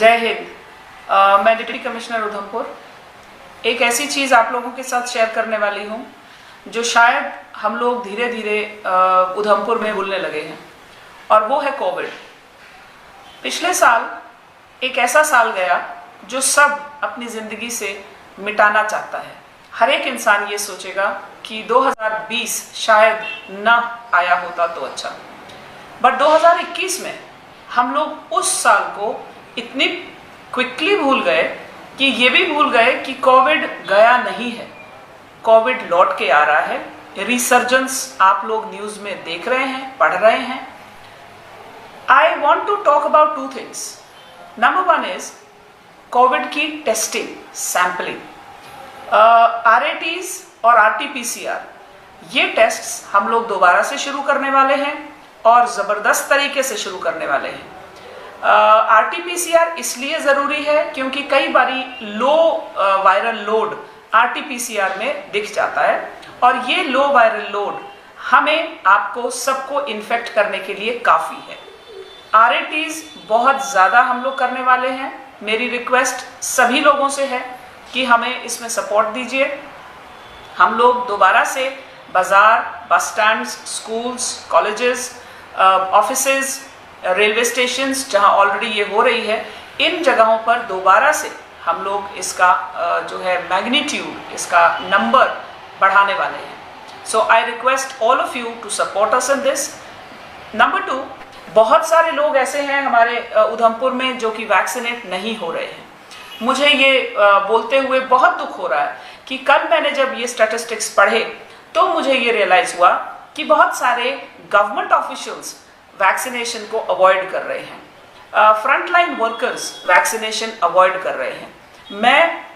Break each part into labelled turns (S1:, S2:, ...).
S1: जय हिंद। मैं deputy commissioner Udhampur एक ऐसी चीज़ आप लोगों के साथ शेयर करने वाली हूँ जो शायद हम लोग धीरे धीरे उधमपुर में भूलने लगे हैं, और वो है कोविड। पिछले साल एक ऐसा साल गया जो सब अपनी ज़िंदगी से मिटाना चाहता है। हर एक इंसान ये सोचेगा कि 2020 शायद ना आया होता तो अच्छा, बट 2021 में हम लोग उस साल को इतनी क्विकली भूल गए कि ये भी भूल गए कि कोविड गया नहीं है। कोविड लौट के आ रहा है। रिसर्जेंस आप लोग न्यूज़ में देख रहे हैं, पढ़ रहे हैं। I want to talk about two things. Number one is Covid की टेस्टिंग, सैम्पलिंग, RATs और RT-PCR, ये टेस्ट्स हम लोग दोबारा से शुरू करने वाले हैं और ज़बरदस्त तरीके से शुरू करने वाले हैं। RT-PCR इसलिए ज़रूरी है क्योंकि कई बारी लो वायरल लोड RT-PCR में दिख जाता है, और ये लो वायरल लोड हमें आपको सबको इन्फेक्ट करने के लिए काफ़ी है। RATs बहुत ज़्यादा हम लोग करने वाले हैं। मेरी रिक्वेस्ट सभी लोगों से है कि हमें इसमें सपोर्ट दीजिए। हम लोग दोबारा से बाज़ार, बस stands, schools, colleges, offices, railway stations जहां ऑलरेडी ये हो रही है, इन जगहों पर दोबारा से हम लोग इसका जो है मैग्नीट्यूड, इसका नंबर बढ़ाने वाले हैं। So I request all of you to support us in this. Number two, बहुत सारे लोग ऐसे हैं हमारे उधमपुर में जो कि वैक्सीनेट नहीं हो रहे हैं। मुझे ये बोलते हुए बहुत दुख हो रहा है कि कल मैंने जब ये स्टैटिस्टिक्स पढ़े तो मुझे ये रियलाइज़ हुआ कि बहुत सारे गवर्नमेंट ऑफिशियल्स वैक्सीनेशन को अवॉइड कर रहे हैं। फ्रंटलाइन वर्कर्स वैक्सीनेशन अवॉइड कर रहे हैं।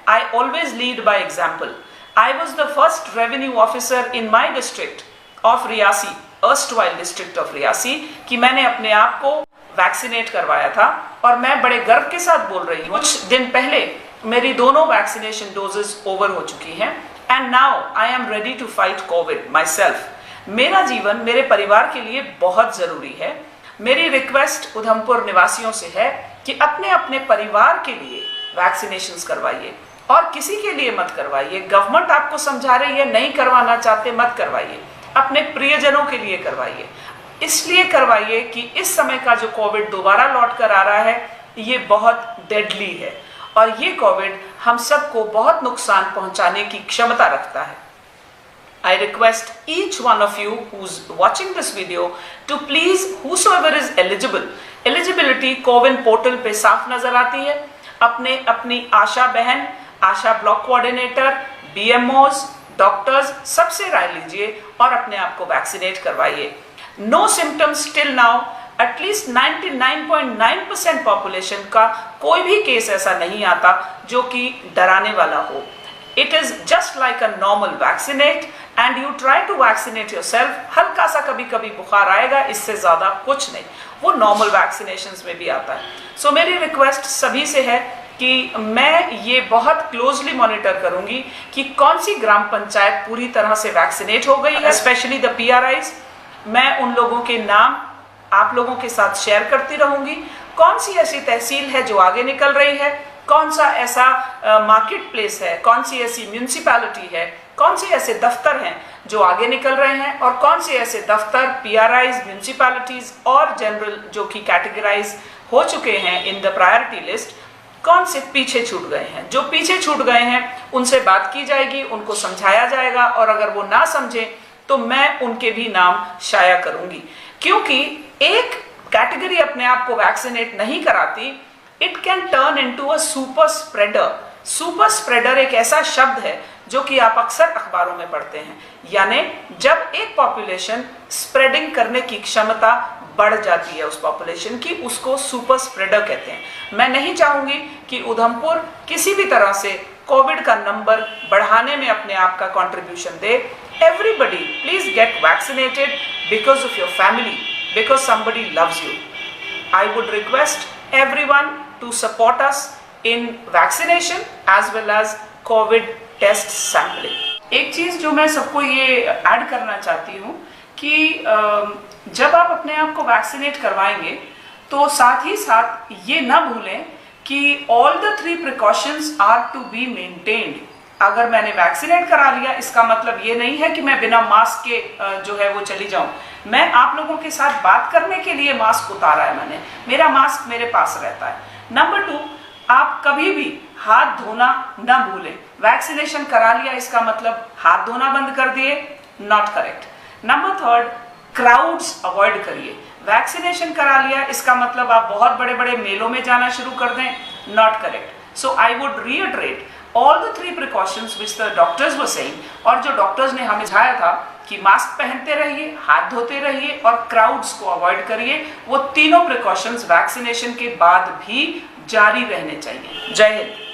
S1: I always lead by example. I was the first revenue officer in my district of Reasi, erstwhile district of Reasi, कि मैंने अपने आप को वैक्सीनेट करवाया था, और मैं बड़े गर्व के साथ बोल रही हूँ कुछ दिन पहले मेरी दोनों वैक्सीनेशन डोजेस ओवर हो चुकी हैं, and now I am ready to fight Covid myself. मेरा जीवन मेरे परिवार के लिए बहुत ज़रूरी है। मेरी रिक्वेस्ट उधमपुर निवासियों से है कि अपने अपने परिवार के लिए वैक्सीनेशंस करवाइए, और किसी के लिए मत करवाइए। गवर्नमेंट आपको समझा रही है, नहीं करवाना चाहते मत करवाइए। अपने प्रियजनों के लिए करवाइए। इसलिए करवाइए कि इस समय का जो कोविड दोबारा लौट कर आ रहा है, ये बहुत डेडली है, और ये कोविड हम सबको बहुत नुकसान पहुंचाने की क्षमता रखता है। I request each one of you who's watching this video to please, whosoever is eligible, eligibility CoWIN portal पे साफ नजर आती है। अपनी आशा बहन, ASHA block coordinator, BMOs, doctors, सबसे राय लीजिए और अपने आप को वैक्सीनेट करवाइए। No symptoms till now. At least 99.9% population का कोई भी केस ऐसा नहीं आता जो कि डराने वाला हो। It is just like a normal vaccinate and you try to vaccinate yourself। हल्का सा कभी कभी बुखार आएगा, इससे ज़्यादा कुछ नहीं, वो नॉर्मल वैक्सीनेशंस में भी आता है। सो मेरी रिक्वेस्ट सभी से है कि मैं ये बहुत क्लोजली मॉनिटर करूंगी कि कौन सी ग्राम पंचायत पूरी तरह से वैक्सीनेट हो गई है, स्पेशली द PRIs। मैं उन लोगों के नाम आप लोगों के साथ शेयर करती रहूंगी। कौन सी ऐसी तहसील है जो आगे निकल रही है, कौन सा ऐसा मार्केट प्लेस है, कौन सी ऐसी म्यूनिसिपैलिटी है, कौन से ऐसे दफ्तर हैं जो आगे निकल रहे हैं, और कौन से ऐसे दफ्तर, PRIs, म्यूनिसिपैलिटीज और जनरल जो कि कैटेगराइज हो चुके हैं इन द प्रायोरिटी लिस्ट, कौन से पीछे छूट गए हैं। जो पीछे छूट गए हैं उनसे बात की जाएगी, उनको समझाया जाएगा, और अगर वो ना समझे तो मैं उनके भी नाम शाया करूंगी। क्योंकि एक कैटेगरी अपने आप को वैक्सीनेट नहीं कराती, it can turn into a super spreader. Super spreader एक ऐसा शब्द है जो कि आप अक्सर अखबारों में पढ़ते हैं, यानी जब एक पॉपुलेशन स्प्रेडिंग करने की क्षमता बढ़ जाती है उस पॉपुलेशन की, उसको सुपर स्प्रेडर कहते हैं। मैं नहीं चाहूंगी कि उधमपुर किसी भी तरह से कोविड का नंबर बढ़ाने में अपने आप का contribution they. Everybody please get vaccinated because of your family, because somebody loves you. I would request everyone to support us in vaccination as well as COVID test sampling। एक चीज जो मैं सबको ये ऐड करना चाहती हूँ कि जब आप अपने आप को वैक्सीनेट करवाएंगे तो साथ ही साथ ये ना भूलें कि all the 3 precautions are to be maintained. अगर मैंने वैक्सीनेट करा लिया इसका मतलब ये नहीं है कि मैं बिना मास्क के जो है वो चली जाऊं। मैं आप लोगों के साथ बात करने के लिए मास्क उतारा है मैंने, मेरा मास्क मेरे पास रहता है। नंबर 2, आप कभी भी हाथ धोना ना भूलें। वैक्सीनेशन करा लिया इसका मतलब हाथ धोना बंद कर दिए, not correct. Number 3, crowds avoid करिए। वैक्सीनेशन करा लिया इसका मतलब आप बहुत बड़े बड़े मेलों में जाना शुरू कर दें, not correct. So I would reiterate all the 3 precautions which the doctors were saying, और जो डॉक्टर्स ने हमें समझाया था कि मास्क पहनते रहिए, हाथ धोते रहिए और क्राउड्स को अवॉइड करिए, वो तीनों प्रिकॉशंस वैक्सीनेशन के बाद भी जारी रहने चाहिए। जय हिंद।